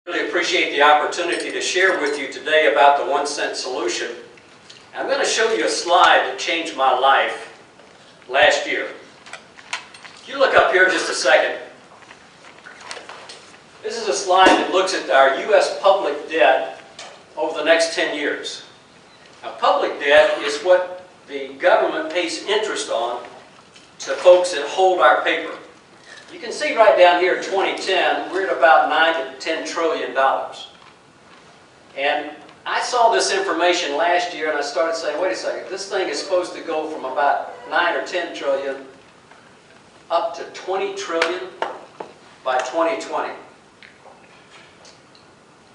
Really appreciate the opportunity to share with you today about the 1 cent solution. I'm going to show you a slide that changed my life last year. If you look up here just a second, this is a slide that looks at our U.S. public debt over the next 10 years. Now, public debt is what the government pays interest on to folks that hold our paper. You can see right down here in 2010, we're at about $9 to $10 trillion. And I saw this information last year and I started saying, wait a second, this thing is supposed to go from about 9 or 10 trillion up to 20 trillion by 2020.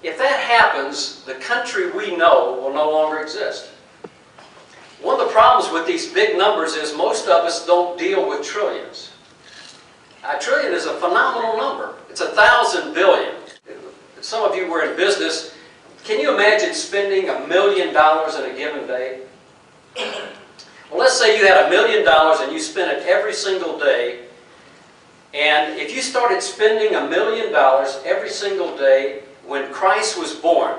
If that happens, the country we know will no longer exist. One of the problems with these big numbers is most of us don't deal with trillions. A trillion is a phenomenal number. It's 1,000 billion. If some of you were in business, can you imagine spending $1 million in a given day? Well, let's say you had $1 million and you spent it every single day. And if you started spending $1 million every single day when Christ was born,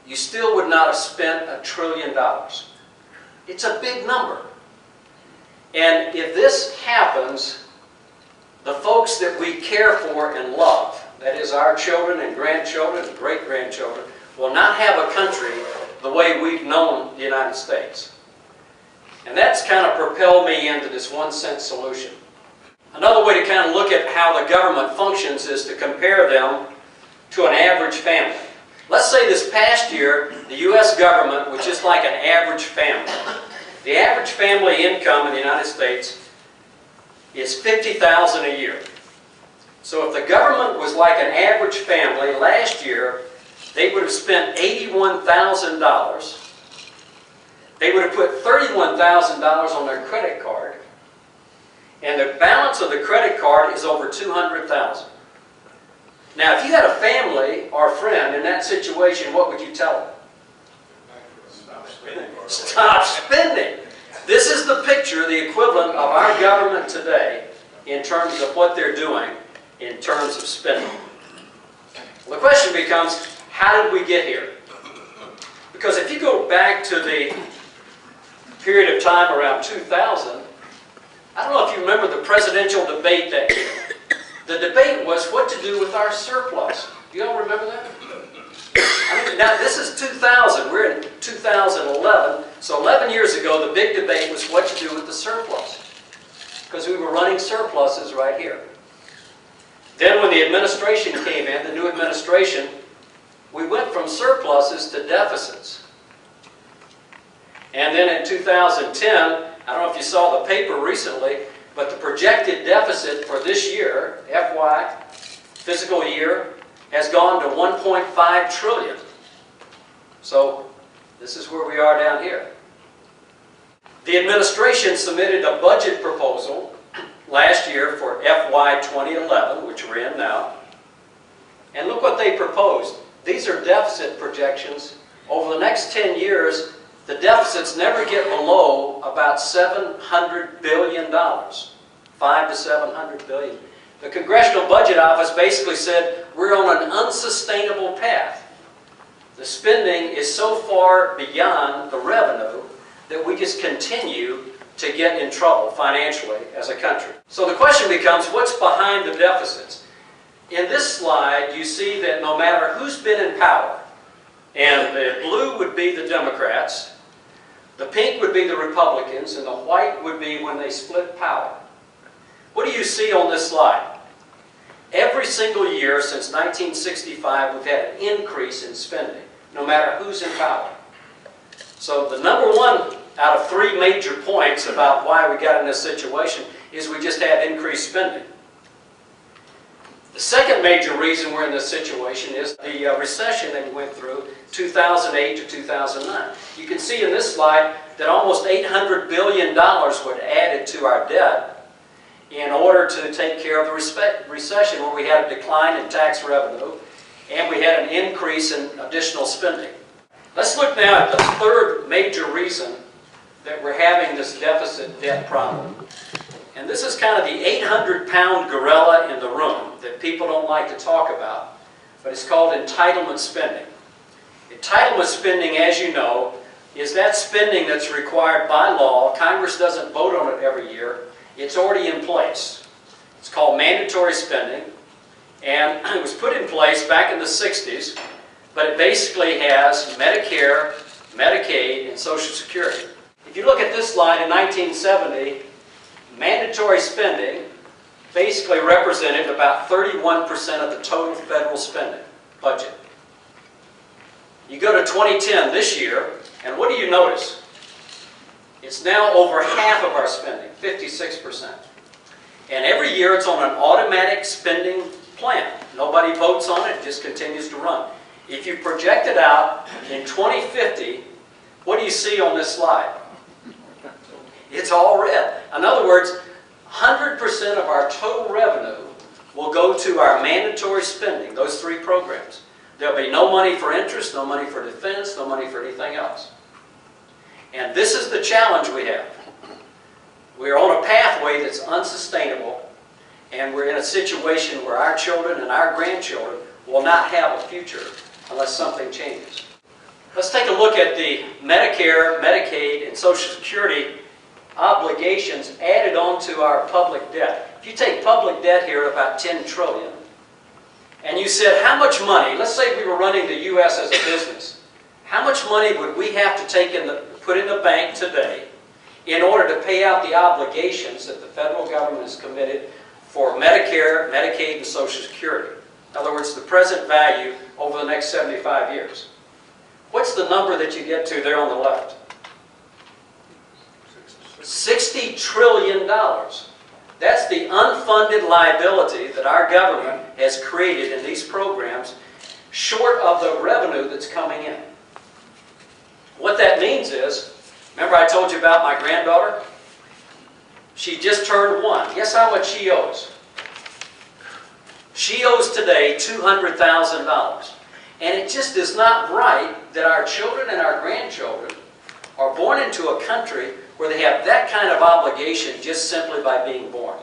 you still would not have spent $1 trillion. It's a big number. And if this happens, the folks that we care for and love, that is our children and grandchildren and great-grandchildren, will not have a country the way we've known the United States. And that's kind of propelled me into this 1 cent solution. Another way to kind of look at how the government functions is to compare them to an average family. Let's say this past year, the U.S. government was just like an average family. The average family income in the United States is $50,000 a year. So if the government was like an average family last year, they would have spent $81,000. They would have put $31,000 on their credit card, and the balance of the credit card is over $200,000. Now, if you had a family or a friend in that situation, what would you tell them? Stop spending. Stop spending. This is the picture, the equivalent of our government today in terms of what they're doing in terms of spending. Well, the question becomes, how did we get here? Because if you go back to the period of time around 2000, I don't know if you remember the presidential debate that year. The debate was what to do with our surplus. Do you all remember that? I mean, now this is 2000. We're in 2011. So 11 years ago, the big debate was what to do with the surplus. Because we were running surpluses right here. Then when the administration came in, the new administration, we went from surpluses to deficits. And then in 2010, I don't know if you saw the paper recently, but the projected deficit for this year, FY, fiscal year, has gone to 1.5 trillion. So this is where we are down here. The administration submitted a budget proposal last year for FY 2011, which we're in now. And look what they proposed. These are deficit projections. Over the next 10 years, the deficits never get below about $700 billion. 5 to 700 billion. The Congressional Budget Office basically said we're on an unsustainable path. The spending is so far beyond the revenue that we just continue to get in trouble financially as a country. So the question becomes, what's behind the deficits? In this slide, you see that no matter who's been in power, and the blue would be the Democrats, the pink would be the Republicans, and the white would be when they split power. What do you see on this slide? Every single year since 1965, we've had an increase in spending, no matter who's in power. So the number one out of 3 major points about why we got in this situation is we just had increased spending. The second major reason we're in this situation is the recession that we went through 2008 to 2009. You can see in this slide that almost $800 billion was added to our debt in order to take care of the recession, where we had a decline in tax revenue and we had an increase in additional spending. Let's look now at the third major reason that we're having this deficit debt problem. And this is kind of the 800-pound gorilla in the room that people don't like to talk about. but it's called entitlement spending. Entitlement spending, as you know, is that spending that's required by law. Congress doesn't vote on it every year. It's already in place. It's called mandatory spending, and it was put in place back in the 60s, but it basically has Medicare, Medicaid, and Social Security. If you look at this slide, in 1970, mandatory spending basically represented about 31% of the total federal spending budget. You go to 2010, this year, and what do you notice? It's now over half of our spending, 56%. And every year it's on an automatic spending plan. Nobody votes on it, it just continues to run. If you project it out in 2050, what do you see on this slide? It's all red. In other words, 100% of our total revenue will go to our mandatory spending, those three programs. There'll be no money for interest, no money for defense, no money for anything else. And this is the challenge we have. We're on a pathway that's unsustainable, and we're in a situation where our children and our grandchildren will not have a future unless something changes. Let's take a look at the Medicare, Medicaid, and Social Security obligations added onto our public debt. If you take public debt here at about $10 trillion, and you said how much money, let's say we were running the U.S. as a business, how much money would we have to put in the bank today in order to pay out the obligations that the federal government has committed for Medicare, Medicaid, and Social Security? In other words, the present value over the next 75 years. What's the number that you get to there on the left? $60 trillion. That's the unfunded liability that our government has created in these programs, short of the revenue that's coming in. What that means is, remember I told you about my granddaughter? She just turned 1. Guess how much she owes? She owes today $200,000. And it just is not right that our children and our grandchildren are born into a country where they have that kind of obligation just simply by being born.